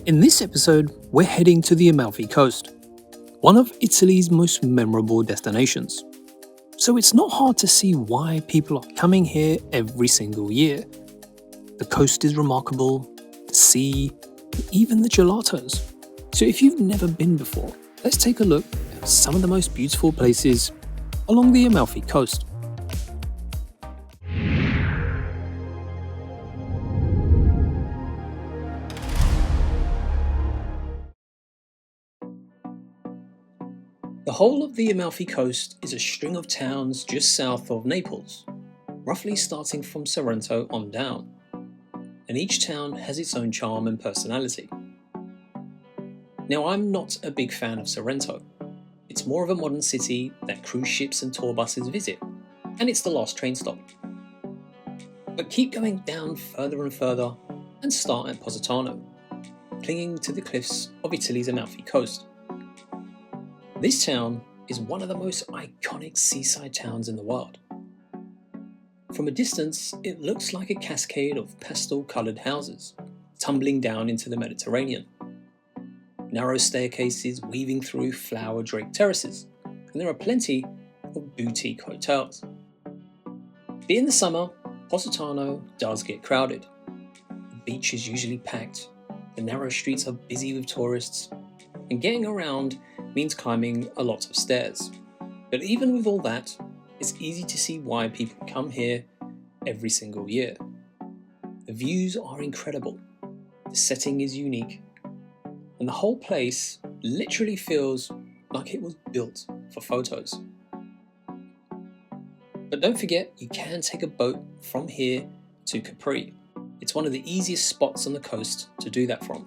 In this episode, we're heading to the Amalfi Coast, one of Italy's most memorable destinations. So it's not hard to see why people are coming here every single year. The coast is remarkable, the sea, even the gelatos. So if you've never been before, let's take a look at some of the most beautiful places along the Amalfi Coast. The whole of the Amalfi Coast is a string of towns just south of Naples, roughly starting from Sorrento on down. And each town has its own charm and personality. Now, I'm not a big fan of Sorrento. It's more of a modern city that cruise ships and tour buses visit, and it's the last train stop. But keep going down further and further and start at Positano, clinging to the cliffs of Italy's Amalfi Coast. This town is one of the most iconic seaside towns in the world. From a distance, it looks like a cascade of pastel-coloured houses, tumbling down into the Mediterranean. Narrow staircases weaving through flower-draped terraces, and there are plenty of boutique hotels. But in the summer, Positano does get crowded. The beach is usually packed, the narrow streets are busy with tourists, and getting around means climbing a lot of stairs. But even with all that, it's easy to see why people come here every single year. The views are incredible, the setting is unique, and the whole place literally feels like it was built for photos. But don't forget, you can take a boat from here to Capri. It's one of the easiest spots on the coast to do that from.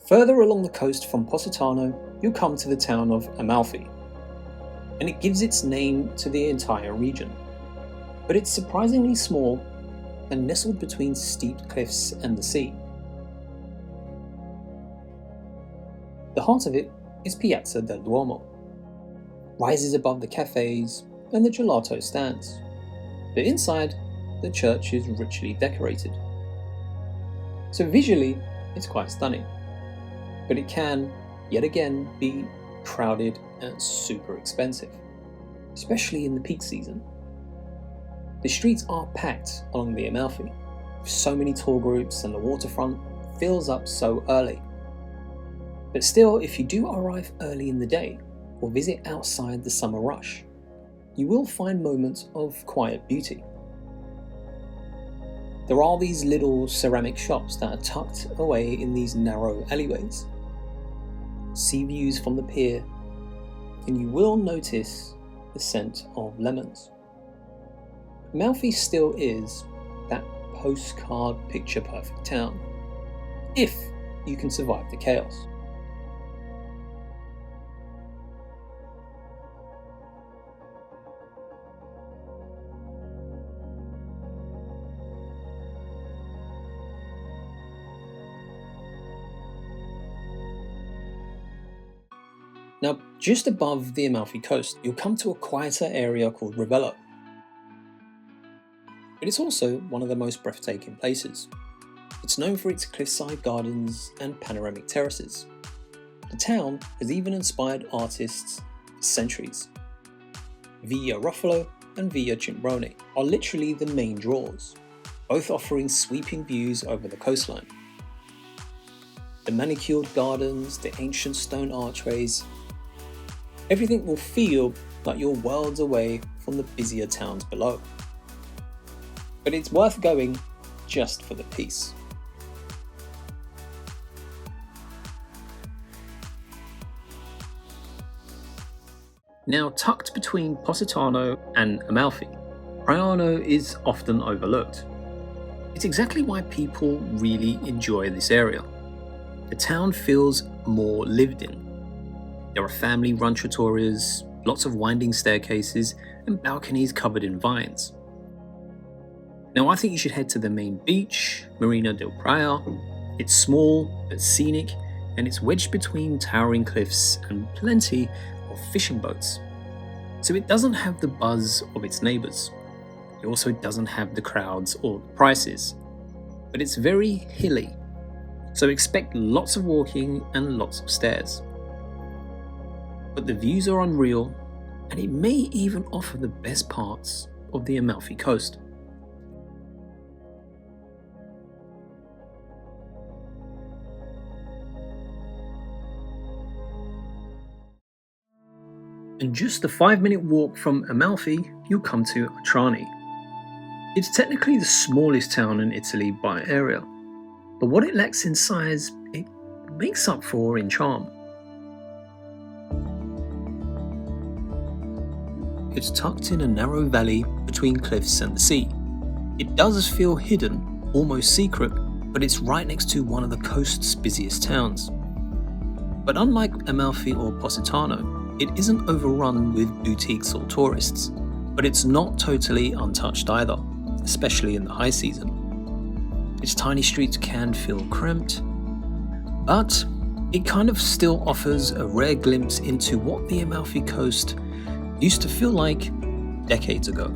Further along the coast from Positano, you'll come to the town of Amalfi, and it gives its name to the entire region. But it's surprisingly small and nestled between steep cliffs and the sea. The heart of it is Piazza del Duomo, rises above the cafes and the gelato stands, but inside, the church is richly decorated. So visually, it's quite stunning. But it can, yet again, be crowded and super expensive, especially in the peak season. The streets are packed along the Amalfi, with so many tour groups, and the waterfront fills up so early. But still, if you do arrive early in the day or visit outside the summer rush, you will find moments of quiet beauty. There are these little ceramic shops that are tucked away in these narrow alleyways. Sea views from the pier, and you will notice the scent of lemons. Amalfi still is that postcard picture perfect town, if you can survive the chaos. Now, just above the Amalfi Coast, you'll come to a quieter area called Ravello. But it's also one of the most breathtaking places. It's known for its cliffside gardens and panoramic terraces. The town has even inspired artists for centuries. Via Ruffalo and Via Cimbrone are literally the main draws, both offering sweeping views over the coastline. The manicured gardens, the ancient stone archways, everything will feel like you're worlds away from the busier towns below. But it's worth going just for the peace. Now, tucked between Positano and Amalfi, Praiano is often overlooked. It's exactly why people really enjoy this area. The town feels more lived in. There are family-run trattorias, lots of winding staircases, and balconies covered in vines. Now, I think you should head to the main beach, Marina del Praia. It's small but scenic, and it's wedged between towering cliffs and plenty of fishing boats. So it doesn't have the buzz of its neighbours. It also doesn't have the crowds or the prices. But it's very hilly, so expect lots of walking and lots of stairs. But the views are unreal, and it may even offer the best parts of the Amalfi Coast. And just a 5-minute walk from Amalfi, you'll come to Atrani. It's technically the smallest town in Italy by area, but what it lacks in size, it makes up for in charm. It's tucked in a narrow valley between cliffs and the sea. It does feel hidden, almost secret, but it's right next to one of the coast's busiest towns. But unlike Amalfi or Positano, it isn't overrun with boutiques or tourists, but it's not totally untouched either, especially in the high season. Its tiny streets can feel cramped, but it kind of still offers a rare glimpse into what the Amalfi Coast used to feel like decades ago.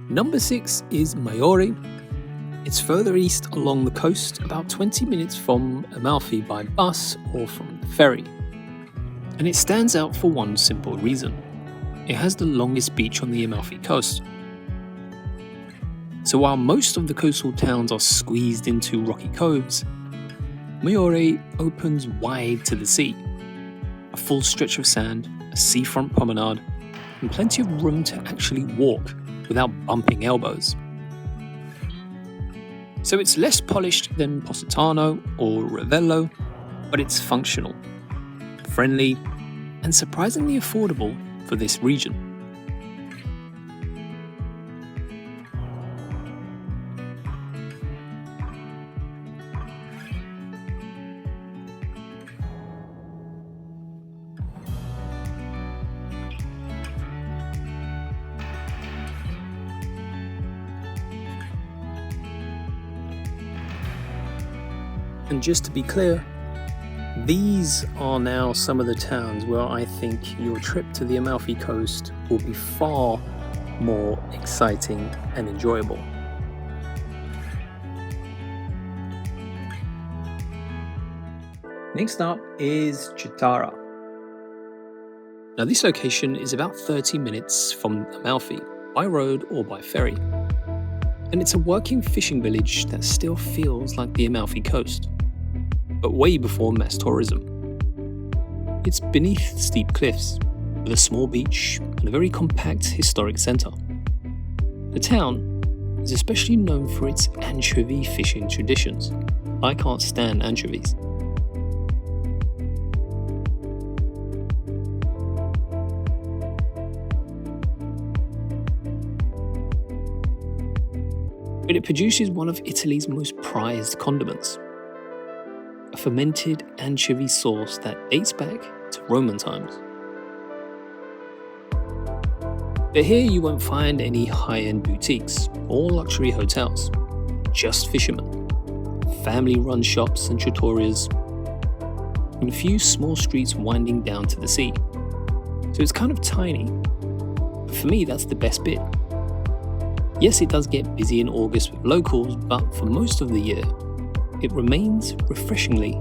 Number 6 is Maiori. It's further east along the coast, about 20 minutes from Amalfi by bus or from the ferry. And it stands out for one simple reason. It has the longest beach on the Amalfi Coast. So while most of the coastal towns are squeezed into rocky coves, Maiori opens wide to the sea. A full stretch of sand, a seafront promenade, and plenty of room to actually walk without bumping elbows. So it's less polished than Positano or Ravello, but it's functional, friendly, and surprisingly affordable for this region. And just to be clear, these are now some of the towns where I think your trip to the Amalfi Coast will be far more exciting and enjoyable. Next up is Cetara. Now this location is about 30 minutes from Amalfi, by road or by ferry. And it's a working fishing village that still feels like the Amalfi Coast, but way before mass tourism. It's beneath steep cliffs, with a small beach and a very compact historic centre. The town is especially known for its anchovy fishing traditions. I can't stand anchovies. But it produces one of Italy's most prized condiments, a fermented anchovy sauce that dates back to Roman times. But here you won't find any high-end boutiques or luxury hotels, just fishermen, family-run shops and trattorias, and a few small streets winding down to the sea. So it's kind of tiny, but for me that's the best bit. Yes, it does get busy in August with locals, but for most of the year, it remains refreshingly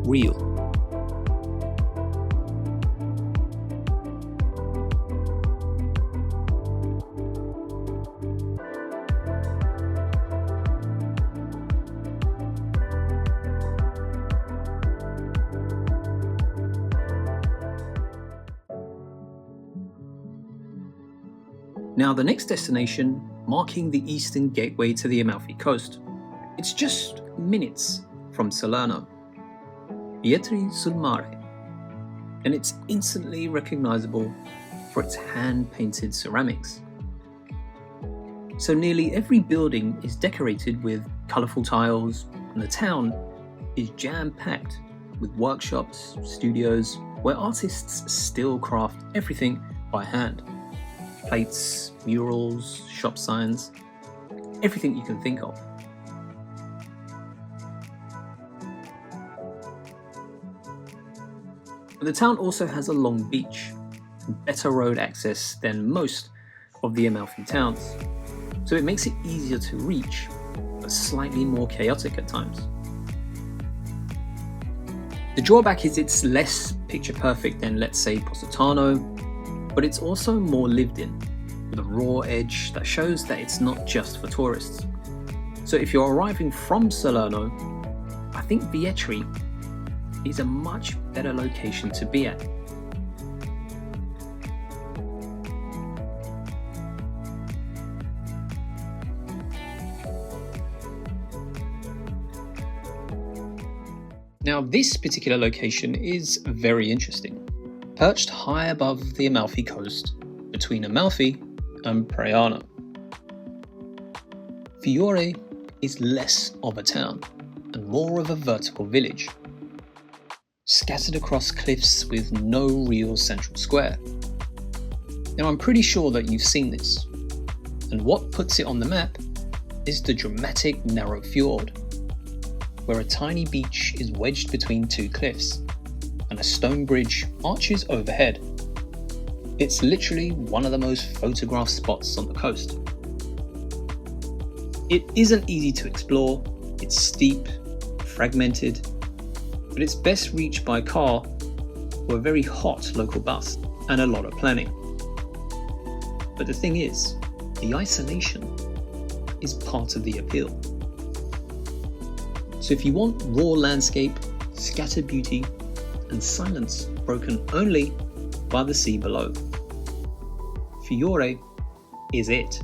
real. Now the next destination, marking the eastern gateway to the Amalfi Coast. It's just minutes from Salerno, Vietri sul Mare, and it's instantly recognizable for its hand-painted ceramics. So nearly every building is decorated with colorful tiles, and the town is jam-packed with workshops, studios, where artists still craft everything by hand. Plates, murals, shop signs, everything you can think of. But the town also has a long beach and better road access than most of the Amalfi towns, so it makes it easier to reach, but slightly more chaotic at times. The drawback is it's less picture perfect than, let's say, Positano, but it's also more lived in, with a raw edge that shows that it's not just for tourists. So if you're arriving from Salerno, I think Vietri is a much better location to be at. Now this particular location is very interesting. Perched high above the Amalfi Coast, between Amalfi and Praiano. Furore is less of a town and more of a vertical village, scattered across cliffs with no real central square. Now I'm pretty sure that you've seen this, and what puts it on the map is the dramatic narrow fjord, where a tiny beach is wedged between two cliffs, and a stone bridge arches overhead. It's literally one of the most photographed spots on the coast. It isn't easy to explore, it's steep, fragmented, but it's best reached by car or a very hot local bus and a lot of planning. But the thing is, the isolation is part of the appeal. So if you want raw landscape, scattered beauty, and silence broken only by the sea below, Fiore is it.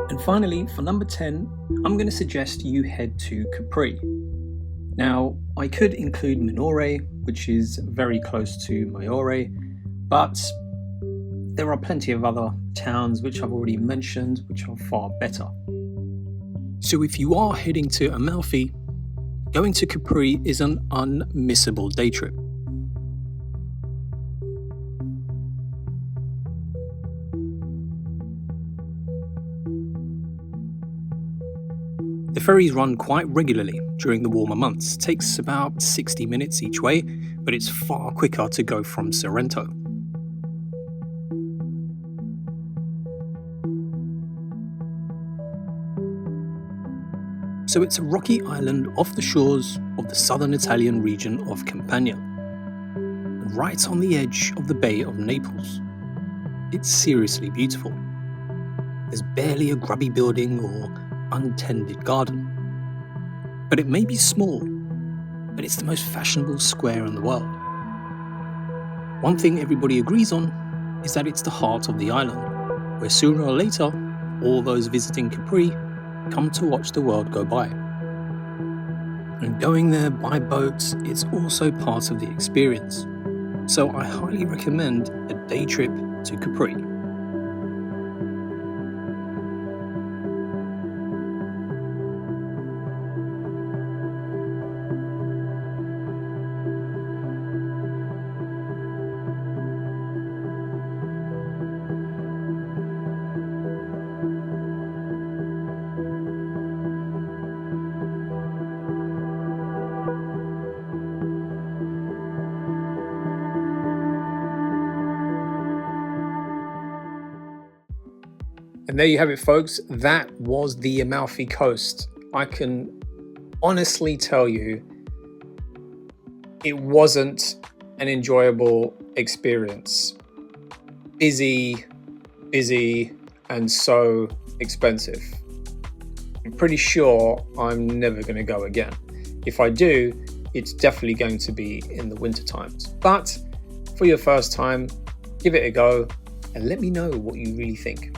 And finally, for number 10, I'm going to suggest you head to Capri. Now, I could include Minori, which is very close to Maiori, but there are plenty of other towns which I've already mentioned, which are far better. So if you are heading to Amalfi, going to Capri is an unmissable day trip. The ferries run quite regularly during the warmer months. It takes about 60 minutes each way, but it's far quicker to go from Sorrento. So it's a rocky island off the shores of the southern Italian region of Campania, right on the edge of the Bay of Naples. It's seriously beautiful. There's barely a grubby building or untended garden. But it may be small, but it's the most fashionable square in the world. One thing everybody agrees on is that it's the heart of the island, where sooner or later, all those visiting Capri come to watch the world go by. And going there by boat is also part of the experience. So I highly recommend a day trip to Capri. And there you have it, folks. That was the Amalfi Coast. I can honestly tell you it wasn't an enjoyable experience. Busy, and so expensive. I'm pretty sure I'm never going to go again. If I do, it's definitely going to be in the winter times. But for your first time, Give it a go and let me know what you really think.